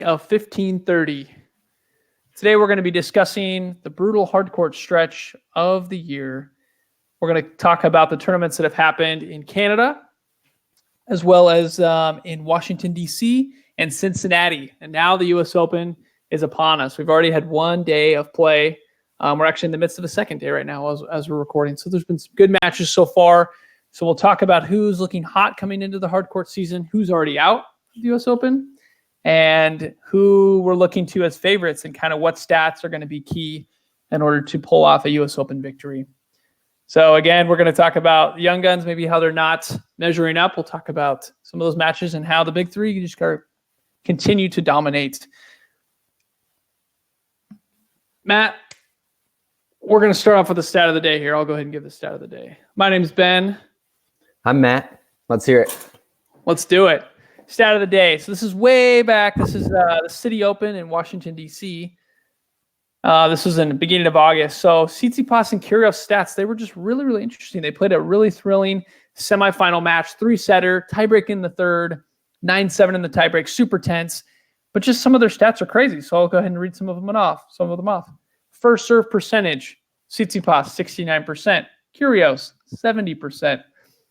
of 1530. Today we're going to be discussing the brutal hardcourt stretch of the year. We're going to talk about the tournaments that have happened in Canada, as well as in Washington, D.C. and Cincinnati. And now the U.S. Open is upon us. We've already had one day of play. We're actually in the midst of a second day right now as we're recording. So there's been some good matches so far. So we'll talk about who's looking hot coming into the hardcourt season, who's already out of the U.S. Open, and who we're looking to as favorites and kind of what stats are going to be key in order to pull off a U.S. Open victory. So again, we're going to talk about the young guns, maybe how they're not measuring up. We'll talk about some of those matches and how the big three just continue to dominate. Matt, we're going to start off with the stat of the day here. I'll go ahead and give the stat of the day. My name's Ben. I'm Matt. Let's hear it. Let's do it. Stat of the day. So this is way back. This is the City Open in Washington, D.C. This was in the beginning of August. So Tsitsipas and Kyrgios stats, they were just really, really interesting. They played a really thrilling semifinal match, 3-setter, tiebreak in the third, 9-7 in the tiebreak, super tense. But just some of their stats are crazy. So I'll go ahead and read some of them off. First serve percentage, Tsitsipas, 69%. Kyrgios, 70%.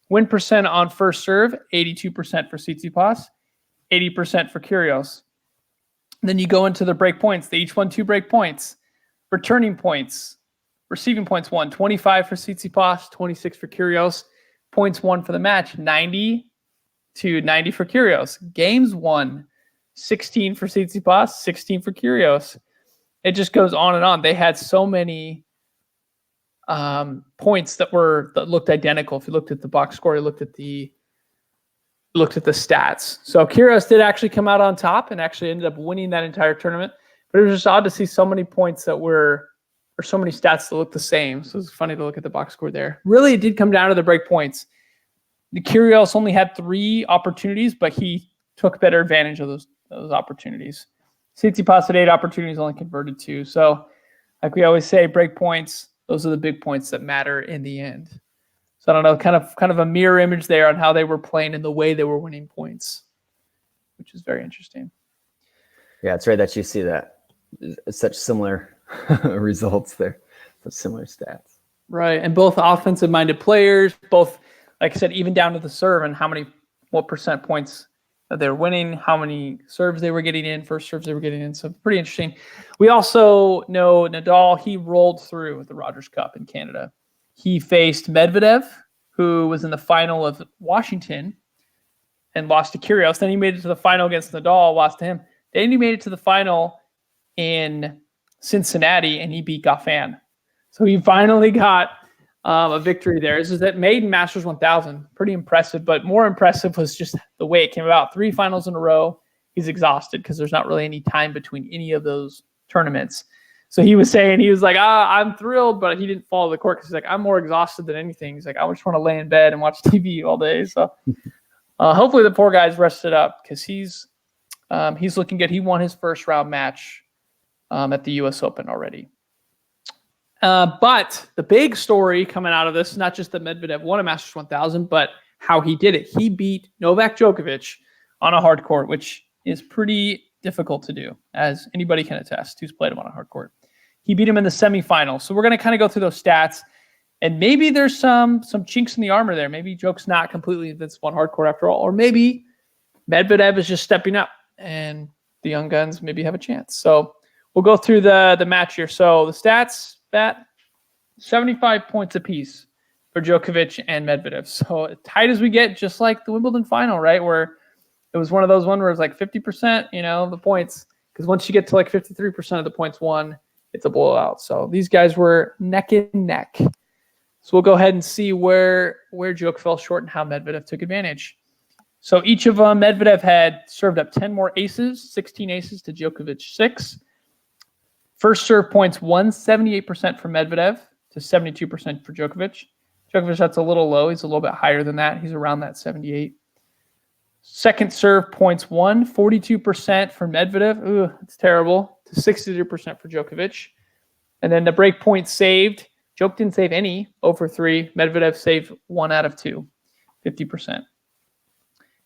Win percent on first serve, 82% for Tsitsipas, 80% for Kyrgios. Then you go into the break points. They each won 2 break points. Returning points, receiving points won, 25 for Tsitsipas, 26 for Kyrgios. Points won for the match, 90 to 90 for Kyrgios. Games won, 16 for Tsitsipas, 16 for Kyrgios. It just goes on and on. They had so many points that looked identical. If you looked at the box score, you looked at the stats. So Kyrgios did actually come out on top and actually ended up winning that entire tournament. But it was just odd to see so many points or so many stats that look the same. So it's funny to look at the box score there. Really, it did come down to the break points. The Kyrgios only had 3 opportunities, but he took better advantage of those opportunities. Tsitsipas had 8 opportunities, only converted 2. So like we always say, break points, those are the big points that matter in the end. So I don't know, kind of a mirror image there on how they were playing and the way they were winning points, which is very interesting. Yeah, it's right that you see that. Such similar results there, such similar stats. Right, and both offensive-minded players, both, like I said, even down to the serve and what percent points that they were winning, how many serves they were getting in, first serves they were getting in. So pretty interesting. We also know Nadal, he rolled through with the Rogers Cup in Canada. He faced Medvedev, who was in the final of Washington and lost to Kyrgios. Then he made it to the final against Nadal, lost to him. Then he made it to the final in Cincinnati, and he beat Goffin. So he finally got a victory there. This is that maiden Masters 1000. Pretty impressive, but more impressive was just the way it came about. 3 finals in a row. He's exhausted because there's not really any time between any of those tournaments. So he was like, I'm thrilled, but he didn't follow the court because he's like, I'm more exhausted than anything. He's like, I just want to lay in bed and watch TV all day. So hopefully the poor guy's rested up because he's looking good. He won his first round match at the U.S. Open already. But the big story coming out of this is not just that Medvedev won a Masters 1000, but how he did it. He beat Novak Djokovic on a hard court, which is pretty difficult to do, as anybody can attest who's played him on a hard court. He beat him in the semifinals. So we're going to kind of go through those stats, and maybe there's some chinks in the armor there. Maybe Djokovic's not completely invincible on hard court after all, or maybe Medvedev is just stepping up, and the young guns maybe have a chance. So we'll go through the match here. So the stats, 75 points apiece for Djokovic and Medvedev. So tight as we get, just like the Wimbledon final, right? Where it was one of those where it's like 50%, the points. Because once you get to like 53% of the points won, it's a blowout. So these guys were neck and neck. So we'll go ahead and see where Djokovic fell short and how Medvedev took advantage. So each of them, Medvedev had served up 10 more aces, 16 aces to Djokovic 6. First serve points won, 78% for Medvedev to 72% for Djokovic. Djokovic, that's a little low. He's a little bit higher than that. He's around that 78. Second serve points won, 42% for Medvedev. Ooh, that's terrible. To 62% for Djokovic. And then the break points saved. Djokovic didn't save any, 0-for-3. Medvedev saved 1 out of 2, 50%.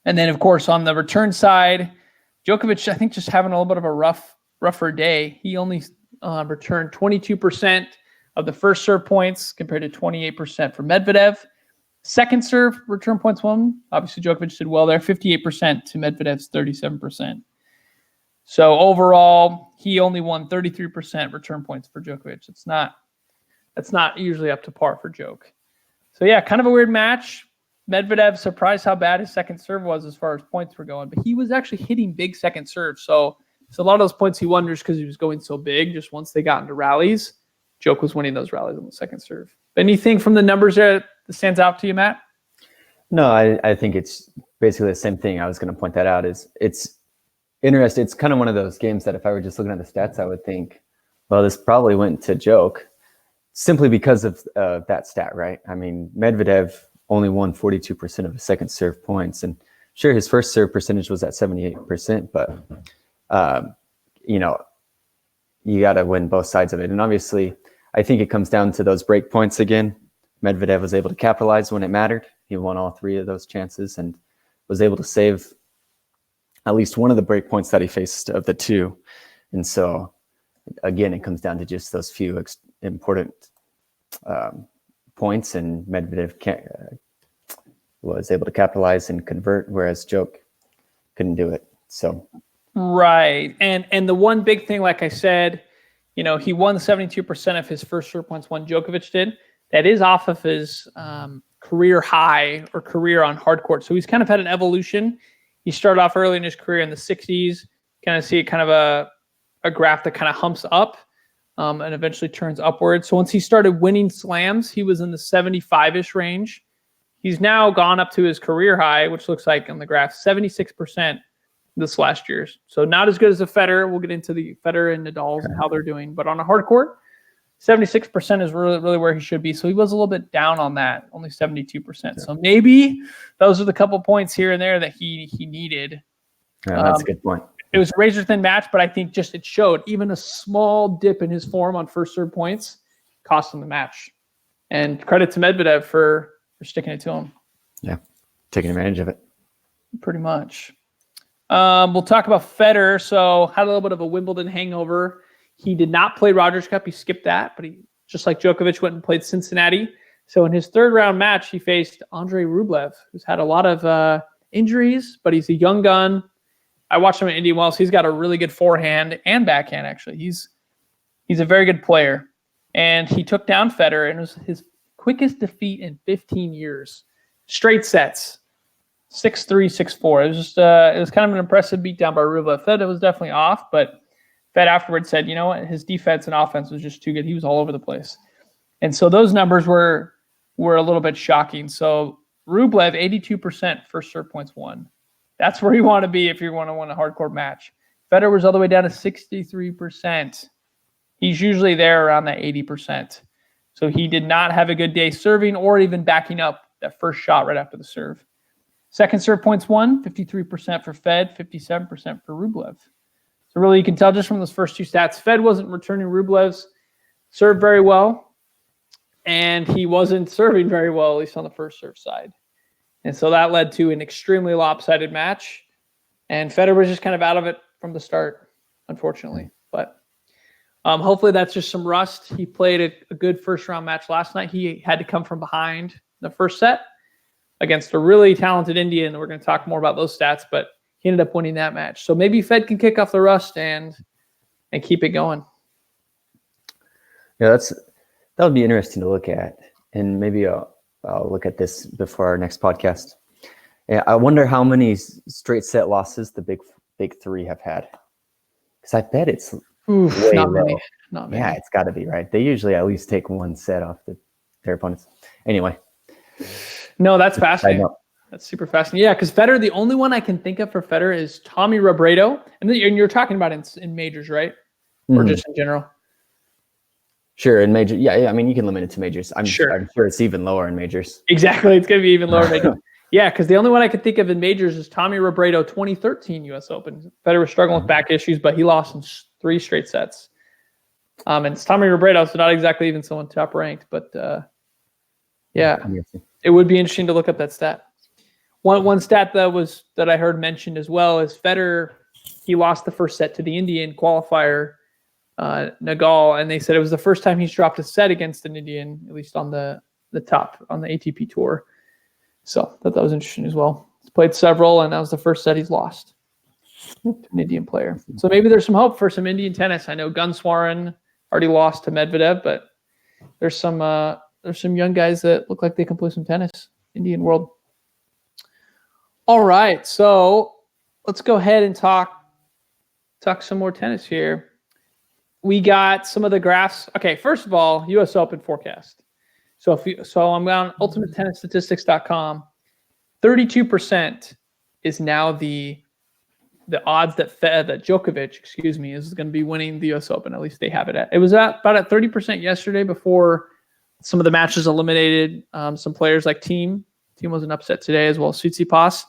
And then, of course, on the return side, Djokovic, I think, just having a little bit of a rougher day. He only returned 22% of the first serve points compared to 28% for Medvedev. Second serve return points won. Obviously, Djokovic did well there, 58% to Medvedev's 37%. So overall, he only won 33% return points for Djokovic. That's not usually up to par for Djok. So yeah, kind of a weird match. Medvedev surprised how bad his second serve was as far as points were going, but he was actually hitting big second serve. So a lot of those points he won just because he was going so big. Just once they got into rallies, Djok was winning those rallies on the second serve. Anything from the numbers there that stands out to you, Matt? No, I think it's basically the same thing. I was going to point that out. It's interesting. It's kind of one of those games that if I were just looking at the stats, I would think, well, this probably went to Djok simply because of that stat, right? I mean, Medvedev only won 42% of his second serve points. And sure, his first serve percentage was at 78%, but, you got to win both sides of it. And obviously, I think it comes down to those break points again. Medvedev was able to capitalize when it mattered. He won all three of those chances and was able to save at least one of the break points that he faced of the two. And so, again, it comes down to just those few important points, and Medvedev was able to capitalize and convert, whereas Djok couldn't do it. So, right, and the one big thing, like I said, he won 72% of his first serve points. One Djokovic did. That is off of his career high or career on hardcourt. So he's kind of had an evolution. He started off early in his career in the 60s. Kind of see it kind of a graph that kind of humps up and eventually turns upward. So once he started winning slams, he was in the 75-ish range. He's now gone up to his career high, which looks like on the graph, 76% this last year. So not as good as the Federer. We'll get into the Federer and Nadal's and how they're doing. But on a hardcourt, 76% is really, really where he should be. So he was a little bit down on that, only 72%. Yeah. So maybe those are the couple points here and there that he needed. Yeah, that's a good point. It was a razor-thin match, but I think just it showed even a small dip in his form on first serve points cost him the match. And credit to Medvedev for sticking it to him. Yeah, taking advantage of it. Pretty much. We'll talk about Federer. So had a little bit of a Wimbledon hangover. He did not play Rogers Cup. He skipped that, but he, just like Djokovic, went and played Cincinnati. So in his third round match, he faced Andrei Rublev, who's had a lot of injuries, but he's a young gun. I watched him at Indian Wells. He's got a really good forehand and backhand, actually. He's a very good player. And he took down Federer, and it was his quickest defeat in 15 years. Straight sets, 6-3, 6-4. It was just it was kind of an impressive beatdown by Rublev. Fed was definitely off, but Fed afterwards said, you know what, his defense and offense was just too good. He was all over the place. And so those numbers were a little bit shocking. So Rublev, 82% first serve points won. That's where you want to be if you want to win a hardcourt match. Federer was all the way down to 63%. He's usually there around that 80%. So he did not have a good day serving or even backing up that first shot right after the serve. Second serve points won, 53% for Fed, 57% for Rublev. So really you can tell just from those first two stats, Fed wasn't returning Rublev's serve very well, and he wasn't serving very well, at least on the first serve side. And so that led to an extremely lopsided match. And Federer was just kind of out of it from the start, unfortunately. But hopefully that's just some rust. He played a good first-round match last night. He had to come from behind the first set against a really talented Indian. We're going to talk more about those stats, but he ended up winning that match. So maybe Fed can kick off the rust and keep it going. Yeah, that would be interesting to look at. And maybe I'll look at this before our next podcast. Yeah, I wonder how many straight set losses the big three have had. Because I bet it's way not low. many. Not many. Yeah, it's got to be, right? They usually at least take one set off their opponents. Anyway. No, that's fascinating. That's super fascinating. Yeah, because Federer, the only one I can think of for Federer is Tommy Robredo. And you're talking about in majors, right? Or just in general? Sure, in major. Yeah. I mean, you can limit it to majors. I'm sure it's even lower in majors. Exactly. It's going to be even lower in majors. Yeah, because the only one I could think of in majors is Tommy Robredo, 2013 U.S. Open. Federer was struggling with back issues, but he lost in 3 straight sets. And it's Tommy Robredo, so not exactly even someone top ranked, but yeah, it would be interesting to look up that stat. One stat that I heard mentioned as well is Federer he lost the first set to the Indian qualifier, Nagal, and they said it was the first time he's dropped a set against an Indian, at least on the top on the ATP tour. So I thought that was interesting as well. He's played several, and that was the first set he's lost to an Indian player. So maybe there's some hope for some Indian tennis. I know Gunswaran already lost to Medvedev, but there's some young guys that look like they can play some tennis. Indian world. All right, so let's go ahead and talk some more tennis here. We got some of the graphs. Okay, first of all, U.S. Open forecast. So I'm on ultimatetennisstatistics.com. 32% is now the odds that Djokovic, is going to be winning the U.S. Open. At least they have it at. It was about at 30% yesterday before some of the matches eliminated. Some players like Team was an upset today as well as Tsitsipas.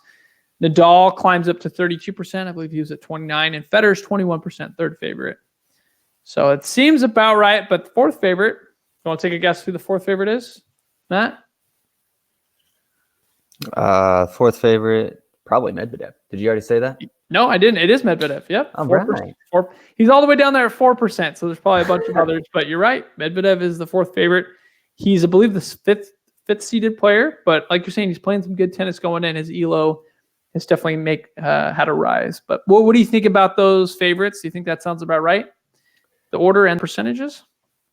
Nadal climbs up to 32%. I believe he was at 29%. And Federer's 21%, third favorite. So it seems about right. But the fourth favorite, you want to take a guess who the fourth favorite is, Matt? Fourth favorite, probably Medvedev. Did you already say that? No, I didn't. It is Medvedev. Yep. All right. He's all the way down there at 4%. So there's probably a bunch of others. But you're right. Medvedev is the fourth favorite. He's, I believe, the fifth seeded player. But like you're saying, he's playing some good tennis going in. His ELO has definitely had a rise. But what do you think about those favorites? Do you think that sounds about right? The order and percentages?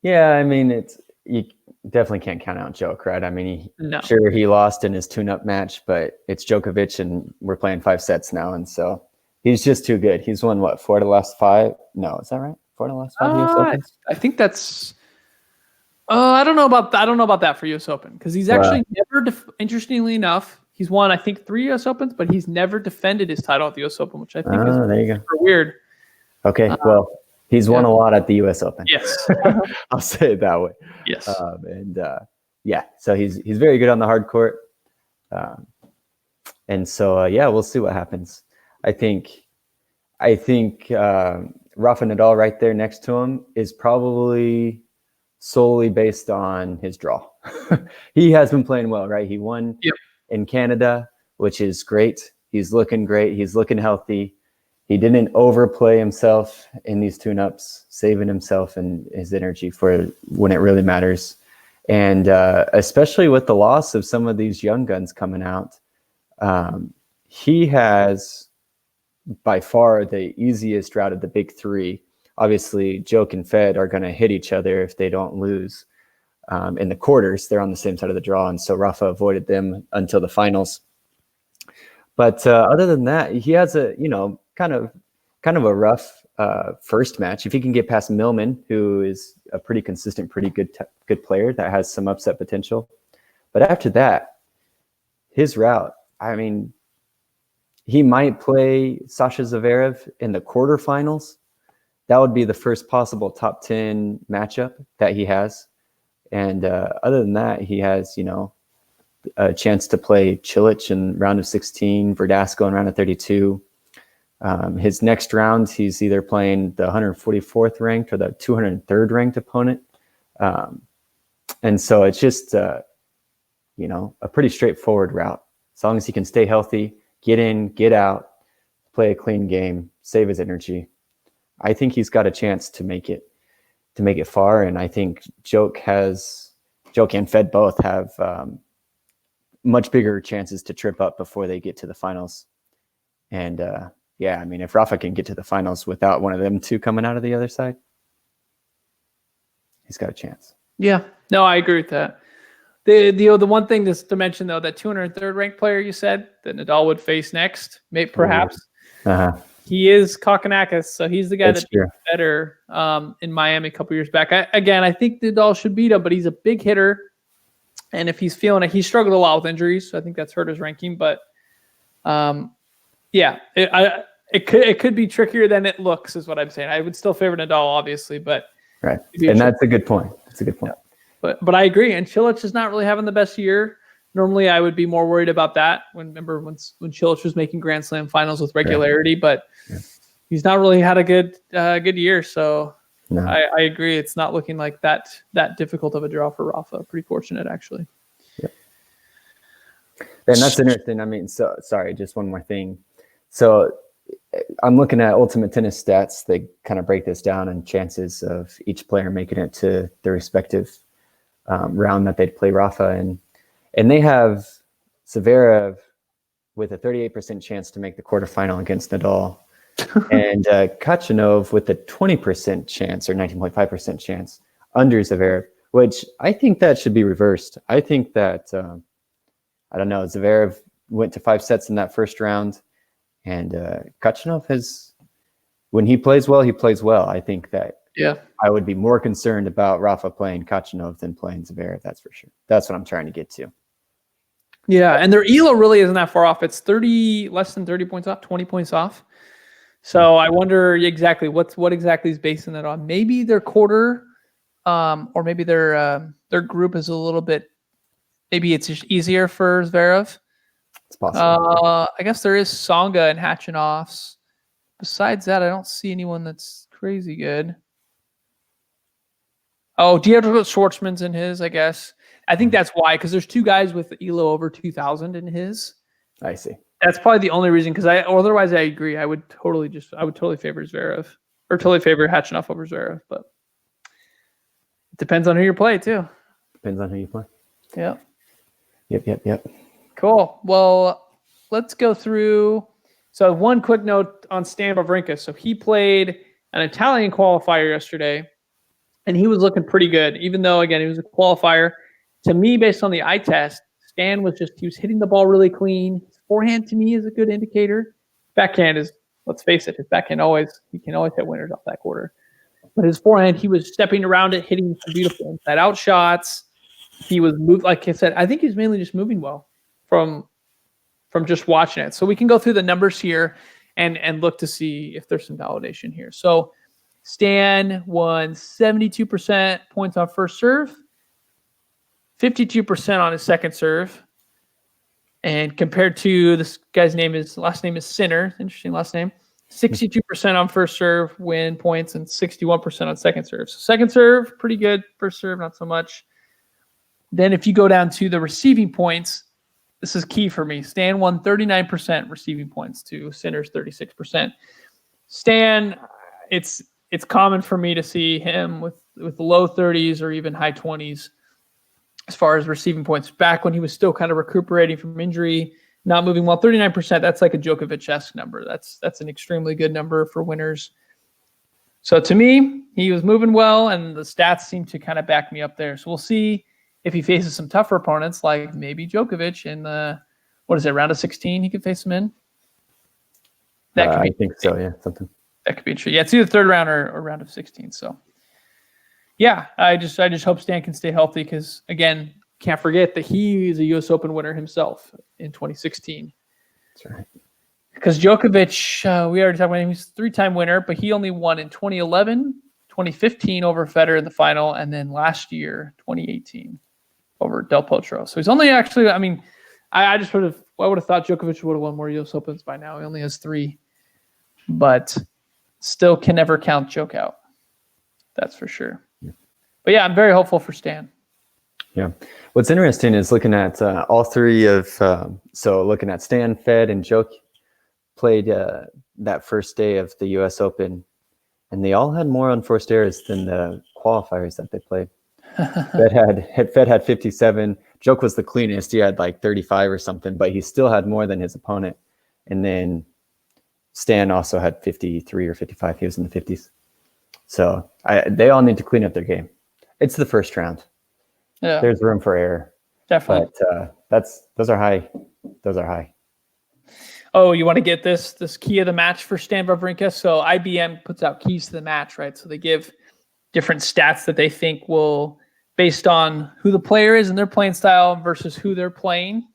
Yeah, I mean, you definitely can't count out Djok, right? I mean, sure, he lost in his tune-up match, but it's Djokovic, and we're playing 5 sets now, and so he's just too good. He's won, 4 of the last 5? No, is that right? 4 of the last 5 US Opens? I think that's I don't know about that for US Open, because he's actually never, interestingly enough, he's won, I think, 3 US Opens, but he's never defended his title at the US Open, which I think is there you go. super weird. Okay, well, he's won a lot at the U.S. Open. Yes. I'll say it that way. Yes. So he's very good on the hard court. And so, we'll see what happens. I think Rafa Nadal right there next to him is probably solely based on his draw. He has been playing well, right? He won in Canada, which is great. He's looking great. He's looking healthy. He didn't overplay himself in these tune-ups, saving himself and his energy for when it really matters. And especially with the loss of some of these young guns coming out, he has by far the easiest route of the big 3. Obviously, Djok and Fed are going to hit each other if they don't lose. In the quarters, they're on the same side of the draw, and so Rafa avoided them until the finals. But other than that, he has a kind of a rough first match. If he can get past Millman, who is a pretty consistent, pretty good player that has some upset potential. But after that, his route, I mean, he might play Sasha Zverev in the quarterfinals. That would be the first possible top 10 matchup that he has. And other than that, he has, a chance to play Cilic in round of 16, Verdasco in round of 32. His next round, he's either playing the 144th ranked or the 203rd ranked opponent. And so it's just, a pretty straightforward route. As long as he can stay healthy, get in, get out, play a clean game, save his energy. I think he's got a chance to make it far. And I think Djok and Fed both have much bigger chances to trip up before they get to the finals. And I mean, if Rafa can get to the finals without one of them two coming out of the other side, he's got a chance. Yeah, no, I agree with that. The one thing to mention, though, that 203rd ranked player you said that Nadal would face next, perhaps, he is Kokkinakis, so he's the guy that beat Federer in Miami a couple years back. I think Nadal should beat him, but he's a big hitter, and if he's feeling it, he struggled a lot with injuries, so I think that's hurt his ranking. But it could be trickier than it looks, is what I'm saying. I would still favor Nadal, obviously, but right, and that's a good point. That's a good point. Yeah. But I agree, and Cilic is not really having the best year. Normally, I would be more worried about that. When Cilic was making Grand Slam finals with regularity, but he's not really had a good year. So no. I agree. It's not looking like that difficult of a draw for Rafa. Pretty fortunate, actually. Yeah. And that's interesting. I mean, so sorry, just one more thing. So I'm looking at Ultimate Tennis stats. They kind of break this down and chances of each player making it to their respective round that they'd play Rafa in. And they have Zverev with a 38% chance to make the quarterfinal against Nadal, and Kachanov with a 20% chance or 19.5% chance under Zverev, which I think that should be reversed. I think that, I don't know, Zverev went to 5 sets in that first round, and Kachanov has, when he plays well, he plays well. I think that I would be more concerned about Rafa playing Kachanov than playing Zverev, that's for sure. That's what I'm trying to get to. Yeah, and their ELO really isn't that far off. It's less than 30 points off, 20 points off. So I wonder exactly what exactly is basing that on. Maybe their quarter, or maybe their group is a little bit. Maybe it's just easier for Zverev. It's possible. I guess there is Tsonga and Hachanovs. Besides that, I don't see anyone that's crazy good. Oh, do you have to put Schwartzman's in his? I guess. I think that's why, because there's 2 guys with ELO over 2,000 in his. I see. That's probably the only reason, because otherwise I agree. I would totally favor Zverev, or totally favor Khachanov over Zverev, but it depends on who you play too. Depends on who you play. Yeah. Yep. Cool. Well, let's go through. So one quick note on Stan Wawrinka. So he played an Italian qualifier yesterday, and he was looking pretty good, even though, again, he was a qualifier. To me, based on the eye test, Stan he was hitting the ball really clean. His forehand, to me, is a good indicator. Backhand is, let's face it, his backhand he can always hit winners off that quarter. But his forehand, he was stepping around it, hitting some beautiful inside-out shots. He was moved, like I said, I think he's mainly just moving well from just watching it. So we can go through the numbers here and look to see if there's some validation here. So Stan won 72% points on first serve, 52% on his second serve. And compared to this guy's last name is Sinner, interesting last name, 62% on first serve win points and 61% on second serve. So second serve, pretty good. First serve, not so much. Then if you go down to the receiving points, this is key for me. Stan won 39% receiving points to Sinner's 36%. Stan, it's common for me to see him with the low 30s or even high 20s as far as receiving points. Back when he was still kind of recuperating from injury, not moving well, 39%, that's like a Djokovic-esque number. That's an extremely good number for winners. So to me, he was moving well, and the stats seem to kind of back me up there. So we'll see if he faces some tougher opponents, like maybe Djokovic in the, round of 16 he could face him in? I think so, yeah, something. That could be true. Yeah, it's either third round or round of 16. So, yeah, I just hope Stan can stay healthy because, again, can't forget that he is a U.S. Open winner himself in 2016. That's right. Because Djokovic, we already talked about him, he's a 3-time winner, but he only won in 2011, 2015 over Federer in the final, and then last year, 2018, over Del Potro. So he's only actually, I would have thought Djokovic would have won more U.S. Opens by now. He only has 3, but still can never count Joke out. That's for sure. Yeah. But yeah, I'm very hopeful for Stan. Yeah. What's interesting is looking at all 3 of, looking at Stan, Fed, and Joke played that first day of the U.S. Open, and they all had more unforced errors than the qualifiers that they played. Fed had 57. Joke was the cleanest. He had like 35 or something, but he still had more than his opponent. And then Stan also had 53 or 55. He was in the 50s. So they all need to clean up their game. It's the first round. Yeah. There's room for error. Definitely. But those are high. Those are high. Oh, you want to get this key of the match for Stan Wawrinka? So IBM puts out keys to the match, right? So they give different stats that they think will, based on who the player is and their playing style versus who they're playing,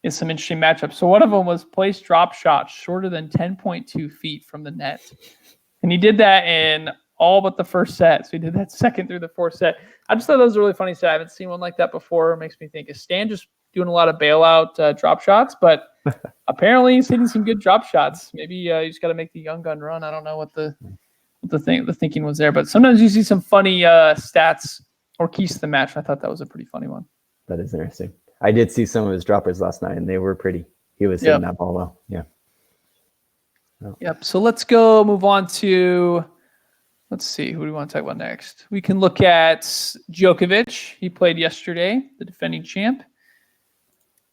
is some interesting matchups. So one of them was place drop shots shorter than 10.2 feet from the net. And he did that in all but the first set. So he did that second through the fourth set. I just thought that was a really funny set. I haven't seen one like that before. It makes me think, is Stan just doing a lot of bailout drop shots? But apparently he's hitting some good drop shots. Maybe you just got to make the young gun run. I don't know what the thinking was there. But sometimes you see some funny stats or keys to the match. I thought that was a pretty funny one. That is interesting. I did see some of his droppers last night, and they were pretty. He was hitting that ball well. Yeah. Yep. So let's go move on to, let's see, who do we want to talk about next? We can look at Djokovic. He played yesterday, the defending champ.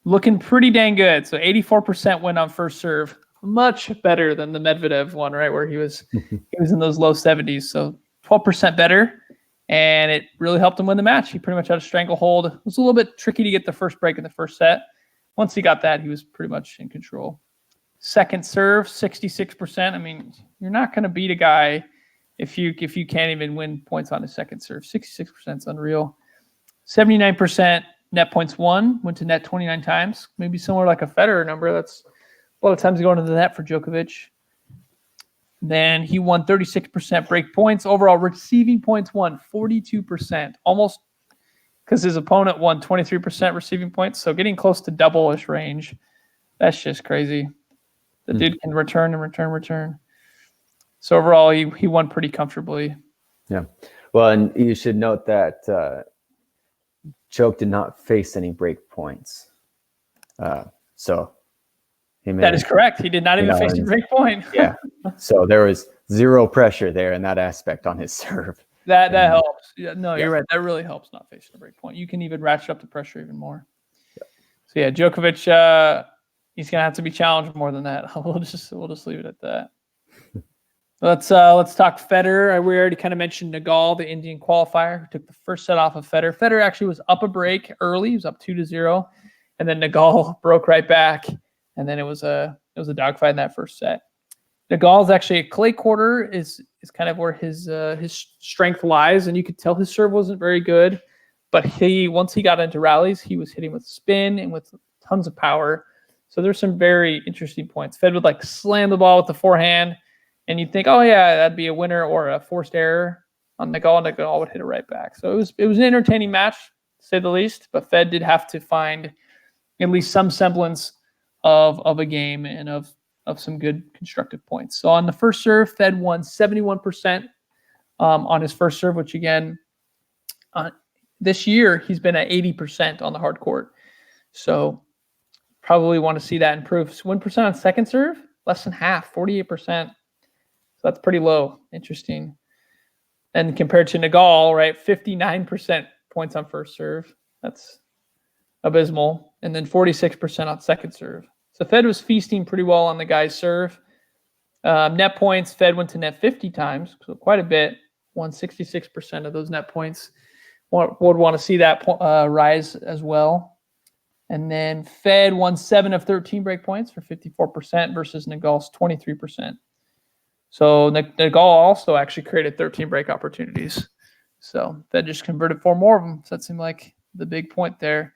Looking pretty dang good. So 84% win on first serve. Much better than the Medvedev one, right? Where he was in those low 70s. So 12% better. And it really helped him win the match. He pretty much had a stranglehold. It was a little bit tricky to get the first break in the first set. Once he got that, he was pretty much in control. Second serve, 66%. I mean, you're not going to beat a guy if you can't even win points on his second serve. 66% is unreal. 79% net points won, went to net 29 times. Maybe somewhere like a Federer number. That's a lot of times going to the net for Djokovic. Then he won 36% break points. Overall receiving points won 42%, almost, because his opponent won 23% receiving points. So getting close to double-ish range. That's just crazy. The dude can return and return. So overall, he won pretty comfortably. Yeah. Well, and you should note that Choke did not face any break points. So that is correct. He did not even face a break point. Yeah. So there was zero pressure there in that aspect on his serve. That helps. Yeah, no, you're right. That really helps not facing a break point. You can even ratchet up the pressure even more. Yeah. So yeah, Djokovic, he's gonna have to be challenged more than that. We'll just leave it at that. Let's talk Federer. We already kind of mentioned Nagal, the Indian qualifier, who took the first set off of Federer. Federer actually was up a break early. He was up 2-0, and then Nagal broke right back, and then it was a dogfight in that first set. Nagal's actually a clay quarter is kind of where his strength lies, and you could tell his serve wasn't very good, but once he got into rallies, he was hitting with spin and with tons of power. So there's some very interesting points. Fed would like slam the ball with the forehand, and you'd think, oh yeah, that'd be a winner or a forced error on Nagal. Nagal would hit it right back. So it was an entertaining match, to say the least. But Fed did have to find at least some semblance of a game and of some good constructive points. So on the first serve, Fed won 71% on his first serve, which again, this year he's been at 80% on the hard court. So probably want to see that improve. So 1% on second serve, less than half, 48%. So that's pretty low. Interesting. And compared to Nagal, right, 59% points on first serve. That's abysmal. And then 46% on second serve. So Fed was feasting pretty well on the guy's serve. Net points, Fed went to net 50 times, so quite a bit. Won 66% of those net points. Would want to see that rise as well. And then Fed won 7 of 13 break points for 54% versus Nagal's 23%. So Nagal also actually created 13 break opportunities. So Fed just converted 4 more of them. So that seemed like the big point there.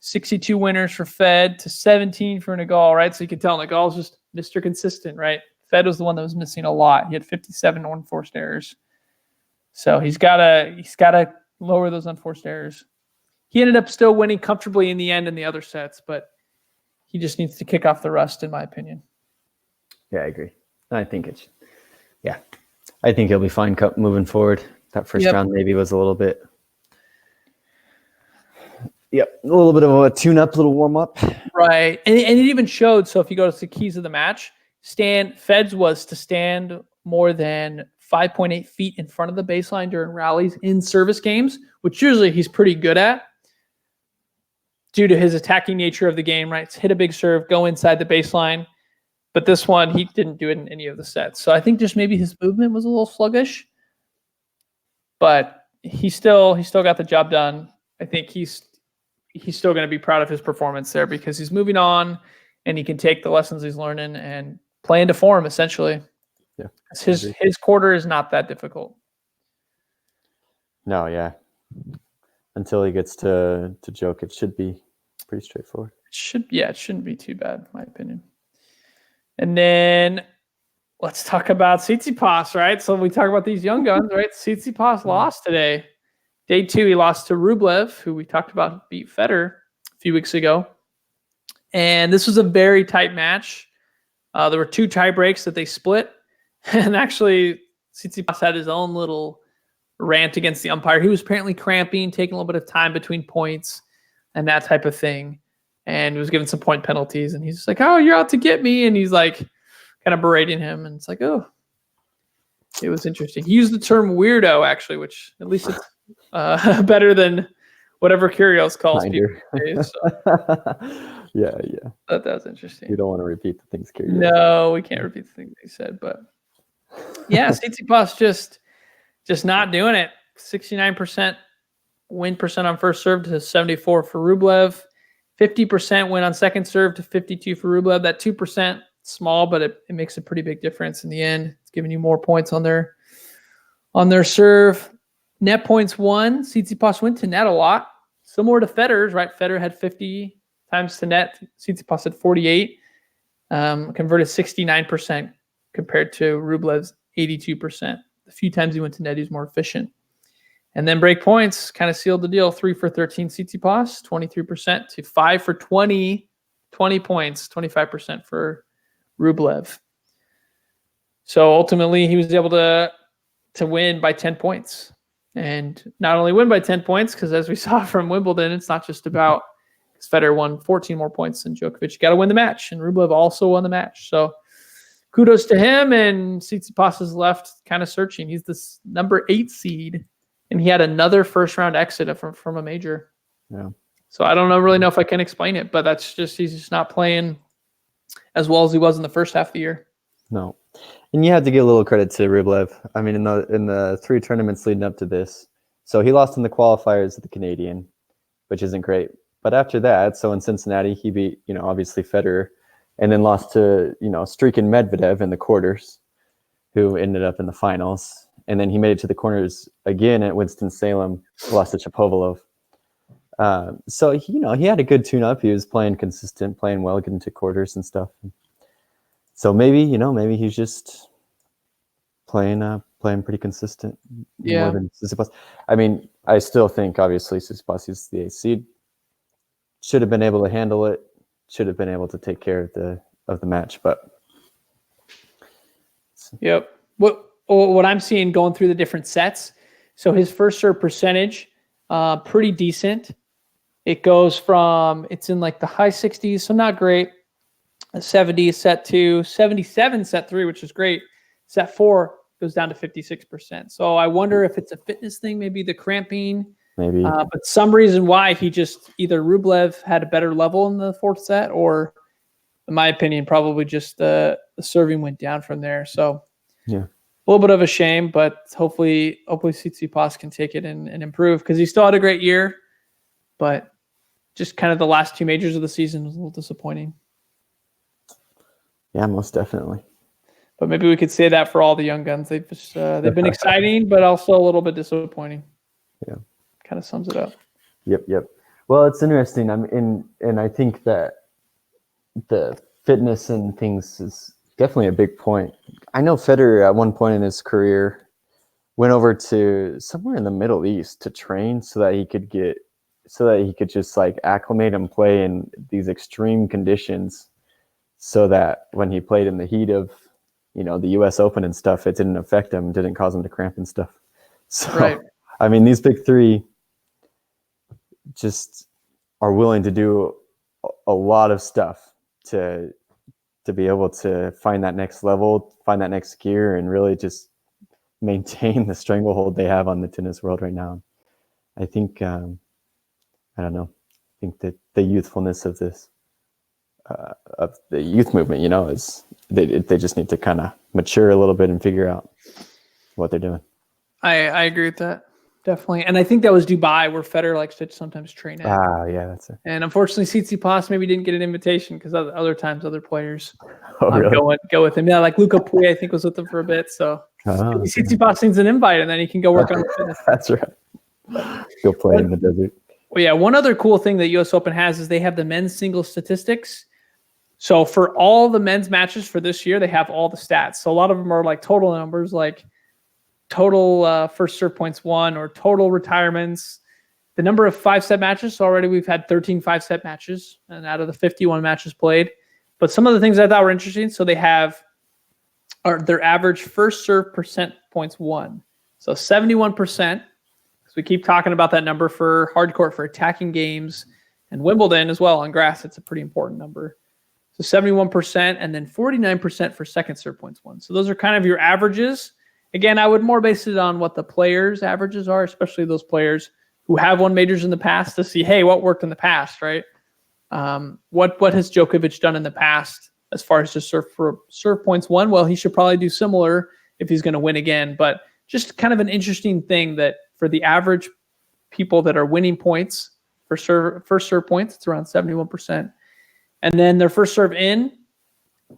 62 winners for Fed to 17 for Nagal, right? So you can tell Nagal's just Mr. Consistent, right? Fed was the one that was missing a lot. He had 57 unforced errors. So he's gotta lower those unforced errors. He ended up still winning comfortably in the end in the other sets, but he just needs to kick off the rust, in my opinion. Yeah, I agree. I think he'll be fine moving forward. That first round maybe was a little bit. Yep, a little bit of a tune-up, little warm-up. Right, and it even showed, so if you go to the keys of the match, Fed's was to stand more than 5.8 feet in front of the baseline during rallies in service games, which usually he's pretty good at due to his attacking nature of the game, right? It's hit a big serve, go inside the baseline. But this one, he didn't do it in any of the sets. So I think just maybe his movement was a little sluggish, but he still got the job done. I think he's still going to be proud of his performance there because he's moving on and he can take the lessons he's learning and play into form essentially. Yeah. His quarter is not that difficult. No, yeah. Until he gets to joke, it should be pretty straightforward. It shouldn't be too bad, in my opinion. And then let's talk about Tsitsipas, right? So we talk about these young guns, right? Tsitsipas lost today. Day 2, he lost to Rublev, who we talked about beat Federer a few weeks ago. And this was a very tight match. There were 2 tie breaks that they split. And actually, Tsitsipas had his own little rant against the umpire. He was apparently cramping, taking a little bit of time between points and that type of thing. And he was given some point penalties. And he's just like, oh, you're out to get me. And he's like, kind of berating him, and it's like, oh, it was interesting. He used the term weirdo, actually, which at least it's better than whatever Kyrgios calls people these days. So. Yeah. That was interesting. You don't want to repeat the things Kyrgios. No, we can't repeat the things he said, but yeah, Tsitsipas just not doing it. 69% win percent on first serve to 74 for Rublev. 50% win on second serve to 52 for Rublev. That 2% small, but it makes a pretty big difference in the end. It's giving you more points on their serve. Net points won. Tsitsipas went to net a lot. Similar to Federer's, right? Federer had 50 times to net. Tsitsipas had 48. Converted 69% compared to Rublev's 82%. The few times he went to net, he was more efficient. And then break points kind of sealed the deal. 3 for 13 Tsitsipas, 23% to 5 for 20 points, 25% for Rublev. So ultimately, he was able to win by 10 points. And not only win by 10 points, because as we saw from Wimbledon, it's not just about Federer won 14 more points than Djokovic. You got to win the match, and Rublev also won the match. So kudos to him, and Tsitsipas is left kind of searching. He's this number 8 seed, and he had another first-round exit from a major. Yeah. So I don't really know if I can explain it, but that's just he's just not playing as well as he was in the first half of the year. No. And you have to give a little credit to Rublev. I mean, in the 3 tournaments leading up to this, so he lost in the qualifiers at the Canadian, which isn't great. But after that, so in Cincinnati, he beat, obviously Federer, and then lost to, streaking Medvedev in the quarters, who ended up in the finals. And then he made it to the quarters again at Winston-Salem, lost to Shapovalov. So, he had a good tune-up. He was playing consistent, playing well, getting to quarters and stuff. So maybe he's just playing pretty consistent. Yeah. More than Tsitsipas. I mean, I still think, obviously, Tsitsipas is the 8th seed. Should have been able to handle it. Should have been able to take care of the match. But yep. What I'm seeing going through the different sets. So his first serve percentage, pretty decent. It goes from it's in like the high 60s, so not great. 70 set 2, 77 set 3, which is great. Set 4 goes down to 56%. So I wonder if it's a fitness thing, maybe the cramping. Maybe. But some reason why he just either Rublev had a better level in the 4th set, or in my opinion, probably just the serving went down from there. So yeah, a little bit of a shame, but hopefully Tsitsipas can take it and improve, because he still had a great year, but just kind of the last 2 majors of the season was a little disappointing. Yeah, most definitely. But maybe we could say that for all the young guns. They've been exciting, but also a little bit disappointing. Yeah. Kind of sums it up. Yep. Well, it's interesting. And I think that the fitness and things is definitely a big point. I know Federer at one point in his career went over to somewhere in the Middle East to train so that he could just like acclimate and play in these extreme conditions, so that when he played in the heat of, the US Open and stuff, it didn't affect him, didn't cause him to cramp and stuff. So, right. I mean, these big 3 just are willing to do a lot of stuff to be able to find that next level, find that next gear, and really just maintain the stranglehold they have on the tennis world right now. I think, I don't know, I think that the youthfulness of this, of the youth movement, is they just need to kind of mature a little bit and figure out what they're doing. I agree with that. Definitely. And I think that was Dubai, where Federer likes to sometimes train at. Yeah, that's it. And unfortunately, Tsitsipas maybe didn't get an invitation, because other times other players really? go with him. Yeah, like Luca Pouille, I think, was with him for a bit. So Tsitsipas needs an invite, and then he can go work on the fitness. That's right. Go play in the desert. Well, yeah, one other cool thing that US Open has is they have the men's singles statistics. So for all the men's matches for this year, they have all the stats. So a lot of them are like total numbers, like total first serve points won, or total retirements, the number of 5-set matches. So already we've had 13 5-set matches, and out of the 51 matches played. But some of the things I thought were interesting. So they have their average first serve percent points won. So 71%, because we keep talking about that number for hardcourt, for attacking games, and Wimbledon as well on grass. It's a pretty important number. So 71% and then 49% for second serve points won. So those are kind of your averages. Again, I would more base it on what the players' averages are, especially those players who have won majors in the past, to see, hey, what worked in the past, right? What has Djokovic done in the past as far as just serve points won? Well, he should probably do similar if he's going to win again. But just kind of an interesting thing that for the average people that are winning points for first serve points, it's around 71%. And then their first serve in,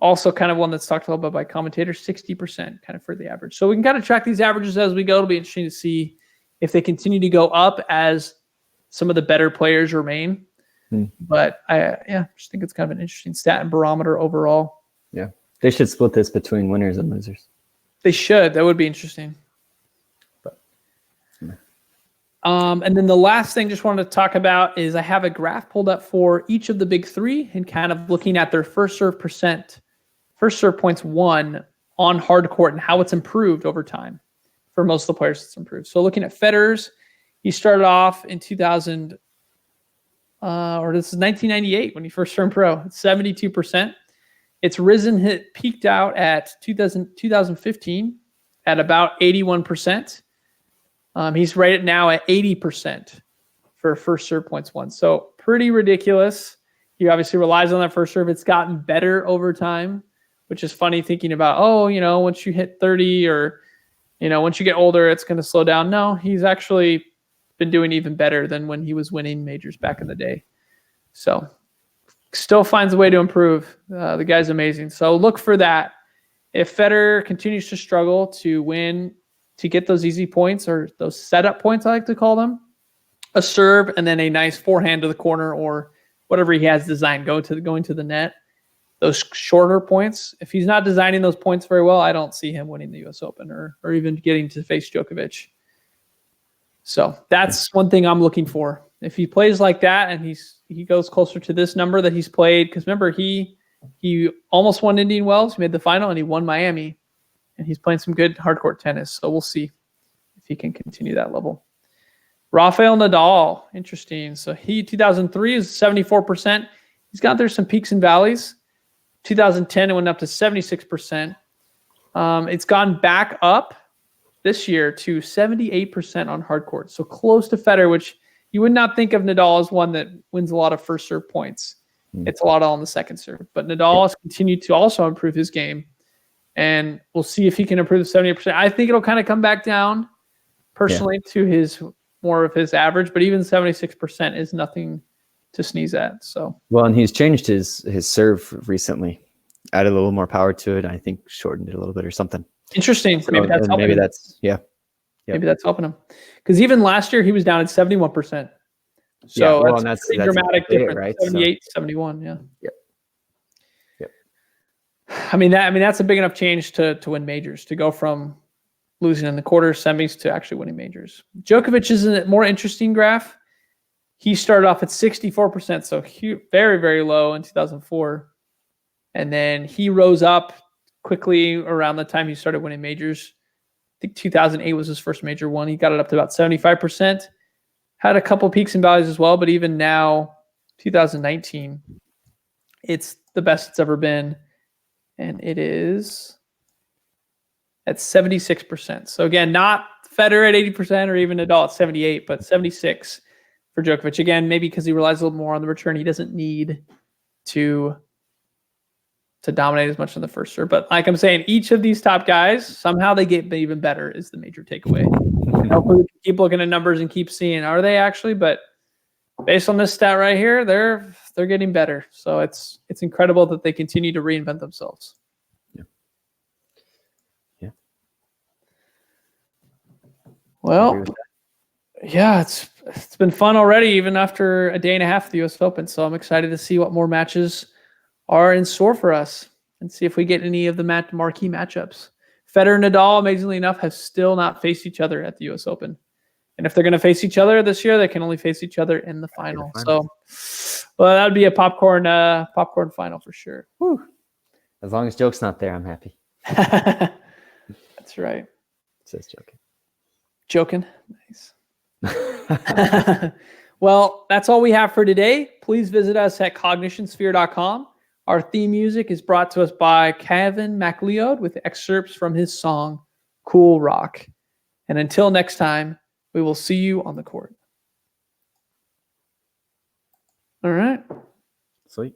also kind of one that's talked a little bit by commentators, 60% kind of for the average. So we can kind of track these averages as we go. It'll be interesting to see if they continue to go up as some of the better players remain. But I just think it's kind of an interesting stat and barometer overall. Yeah. They should split this between winners and losers. They should. That would be interesting. But, and then the last thing just wanted to talk about is I have a graph pulled up for each of the big three and kind of looking at their first serve points won on hard court and how it's improved over time. For most of the players, it's improved. So looking at Federer's, he started off in 2000, or this is 1998 when he first turned pro. It's 72%. It's risen, peaked out at 2015 at about 81%. He's rated now at 80% for first serve points won. So pretty ridiculous. He obviously relies on that first serve. It's gotten better over time, which is funny thinking about, once you hit 30 or, once you get older, it's going to slow down. No, he's actually been doing even better than when he was winning majors back in the day. So still finds a way to improve. The guy's amazing. So look for that. If Federer continues to struggle to win, to get those easy points or those setup points, I like to call them, a serve and then a nice forehand to the corner or whatever he has designed going to the net, those shorter points. If he's not designing those points very well, I don't see him winning the U.S. Open or even getting to face Djokovic. So that's one thing I'm looking for. If he plays like that and he goes closer to this number that he's played, because remember he almost won Indian Wells, he made the final, and he won Miami, and he's playing some good hardcourt tennis. So we'll see if he can continue that level. Rafael Nadal, interesting. So 2003 is 74%. He's got there some peaks and valleys. 2010 it went up to 76%. It's gone back up this year to 78% on hardcourt. So close to Federer, which you would not think of Nadal as one that wins a lot of first serve points. It's a lot all on the second serve. But Nadal has continued to also improve his game. And we'll see if he can improve the 78%. I think it'll kind of come back down personally to more of his average, but even 76% is nothing to sneeze at. So well, and he's changed his serve recently, added a little more power to it. I think shortened it a little bit or something. Interesting. So, maybe that's helping him. Maybe that's helping him. Because even last year he was down at 71%. So that's a pretty dramatic difference. Right? 78, 71, yeah. Yep. I mean that's a big enough change to win majors, to go from losing in the quarters, semis to actually winning majors. Djokovic is a more interesting graph. He started off at 64%, so very, very low in 2004. And then he rose up quickly around the time he started winning majors. I think 2008 was his first major one. He got it up to about 75%. Had a couple peaks and valleys as well, but even now, 2019, it's the best it's ever been. And it is at 76%. So again, not Federer at 80% or even Nadal at 78, but 76 for Djokovic. Again, maybe because he relies a little more on the return. He doesn't need to dominate as much in the first serve. But like I'm saying, each of these top guys, somehow they get even better is the major takeaway. And hopefully we can keep looking at numbers and keep seeing, are they actually? But based on this stat right here, they're getting better. So it's incredible that they continue to reinvent themselves. Yeah. Well, yeah, it's been fun already, even after a day and a half of the U.S. Open. So I'm excited to see what more matches are in store for us and see if we get any of the marquee matchups. Federer and Nadal, amazingly enough, have still not faced each other at the U.S. Open. And if they're going to face each other this year, they can only face each other in the final. So, well, that would be a popcorn final for sure. Whew. As long as Joke's not there, I'm happy. That's right. It says joking. Joking. Nice. Well, that's all we have for today. Please visit us at cognitionsphere.com, Our theme music is brought to us by Kevin MacLeod with excerpts from his song Cool Rock. And until next time, we will see you on the court. All right. Sweet.